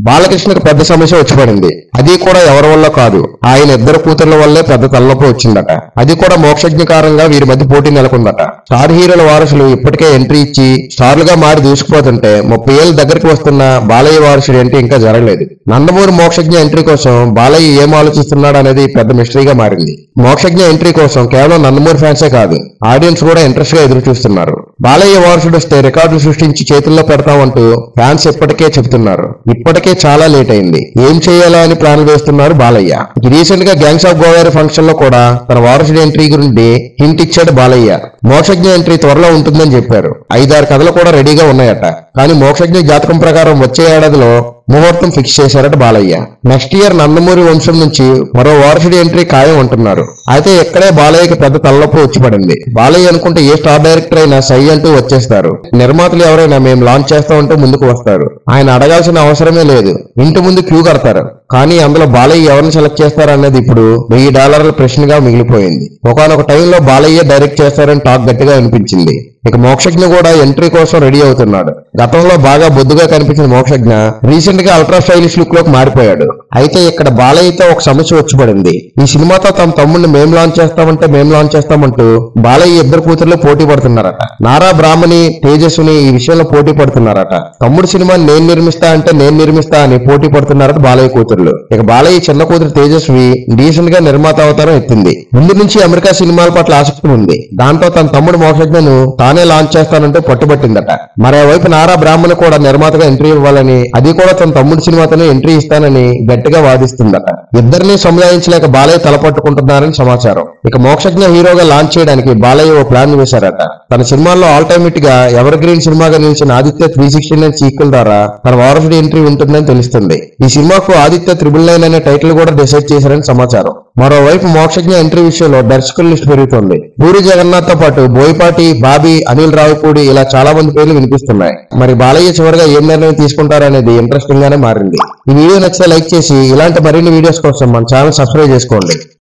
బాలకృష్ణకు పెద్ద సమస్య వచ్చి పడింది. అది కూడా ఎవరి వల్ల కాదు, ఆయన ఇద్దరు కూతుర్ల వల్లే పెద్ద తలనొప్పి వచ్చిందట. అది కూడా మోక్షజ్ఞ కారణంగా వీరి మధ్య పోటీ నెలకొందట. స్టార్ హీరోల వారసులు ఇప్పటికే ఎంట్రీ ఇచ్చి స్టార్లుగా మారి దూసుకుపోతుంటే 30 ఏళ్ళ దగ్గరికి వస్తున్న బాలయ్య వారసుడు ఎంట్రీ ఇంకా జరగలేదు. నందమూరి మోక్షజ్ఞ ఎంట్రీ కోసం బాలయ్య ఏం ఆలోచిస్తున్నాడు అనేది పెద్ద మిస్టరీగా మారింది. మోక్షజ్ఞ ఎంట్రీ కోసం కేవలం నందమూరి ఫ్యాన్సే కాదు, ఆడియన్స్ కూడా ఇంట్రెస్ట్ గా ఎదురు చూస్తున్నారు. బాలయ్య వారసుడు వస్తే రికార్డులు సృష్టించి చేతుల్లో పెడతామంటూ ఫ్యాన్స్ ఇప్పటికే చెబుతున్నారు. ఇప్పటికే చాలా లేట్ అయింది, ఏం చేయాలా అని ప్లాన్ వేస్తున్నారు బాలయ్య. రీసెంట్ గా గ్యాంగ్స్ ఆఫ్ గోదావరి ఫంక్షన్ లో కూడా తన వారసుడి ఎంట్రీ గురించి హింట్ ఇచ్చాడు బాలయ్య. మోక్షజ్ఞ ఎంట్రీ త్వరలో ఉంటుందని చెప్పారు. 5-6 కథలు కూడా రెడీగా ఉన్నాయట. కానీ మోక్షజ్ఞ జాతకం ప్రకారం వచ్చే ఏడాదిలో ముహూర్తం ఫిక్స్ చేశారట బాలయ్య. నెక్స్ట్ ఇయర్ నందమూరి వంశం నుంచి మరో వారసుడి ఎంట్రీ ఖాయం అంటున్నారు. అయితే ఇక్కడే బాలయ్యకి పెద్ద తలనొప్పి వచ్చి పడింది. బాలయ్య అనుకుంటే ఏ స్టార్ డైరెక్టర్ అయినా సై అంటూ వచ్చేస్తారు. నిర్మాతలు ఎవరైనా మేము లాంచ్ చేస్తామంటూ ముందుకు వస్తారు. ఆయన అడగాల్సిన అవసరమే లేదు, ఇంటి ముందు క్యూ కడతారు. కానీ అందులో బాలయ్య ఎవరిని సెలెక్ట్ చేస్తారనేది ఇప్పుడు $1000 ప్రశ్నగా మిగిలిపోయింది. ఒకానొక టైంలో బాలయ్య డైరెక్ట్ చేస్తారని టాక్ గట్టిగా వినిపించింది. ఇక మోక్షజ్ఞ కూడా ఎంట్రీ కోసం రెడీ అవుతున్నాడు. గతంలో బాగా బొద్దుగా కనిపించిన మోక్షజ్ఞ రీసెంట్ గా అల్ట్రా స్టైలిష్ లుక్ లోకి మారిపోయాడు. అయితే ఇక్కడ బాలయ్యతో ఒక సమస్య వచ్చి పడింది. ఈ సినిమాతో తమ తమ్ముడిని మేం లాంచ్ చేస్తామంటూ బాలయ్య ఇద్దరు కూతుర్లు పోటీ పడుతున్నారట. నారా బ్రాహ్మణి, తేజస్విని ఈ విషయంలో పోటీ పడుతున్నారట. తమ్ముడు సినిమాని నేను నిర్మిస్తా అని పోటీ పడుతున్నారట బాలయ్య కూతుర్లు. ఇక బాలయ్య చిన్న కూతురు తేజస్వి రీసెంట్ గా నిర్మాత అవతారం ఎత్తింది. ముందు నుంచి అమెరికా సినిమాల పట్ల ఆసక్తి ఉంది. దాంతో తన తమ్ముడు మోక్షజ్ఞను తానే లాంచ్ చేస్తానంటూ పట్టుబట్టిందట. మరోవైపు నారా బ్రాహ్మణి కూడా నిర్మాతగా ఎంట్రీ ఇవ్వాలని, అది కూడా తన తమ్ముడి సినిమాతోనే ఎంట్రీ ఇస్తానని గట్టిగా వాదిస్తుందట. ఇద్దరిని సంజాయించలేక బాలయ్య తలపట్టుకుంటున్నారని సమాచారం. ఇక మోక్షజ్ఞ హీరోగా లాంచ్ చేయడానికి బాలయ్య ఓ ప్లాన్ వేశారట. తన సినిమాల్లో ఆల్ టైమ్ హిట్ గా ఎవర్ గ్రీన్ సినిమాగా నిలిచిన ఆదిత్య 369 సీక్వెల్ ద్వారా తన వారసుడి ఎంట్రీ ఉంటుందని తెలుస్తుంది. ఈ సినిమాకు ఆదిత్య 999 అనే టైటిల్ కూడా డిసైడ్ చేశారని సమాచారం. మరోవైపు మోక్షజ్ఞ ఎంట్రీ విషయంలో దర్శకుల లిస్ట్ పెరుగుతోంది. పూరి జగన్నాథ్ తో పాటు బోయపాటి, బాబీ, అనిల్ రావిపూడి ఇలా చాలా మంది పేర్లు వినిపిస్తున్నాయి. మరి బాలయ్య చివరిగా ఏం నిర్ణయం తీసుకుంటారనేది ఇంట్రెస్టింగ్ గానే మారింది. ఈ వీడియో నచ్చితే లైక్ చేసి ఇలాంటి మరిన్ని వీడియోస్ కోసం మన ఛానల్ సబ్స్క్రైబ్ చేసుకోండి.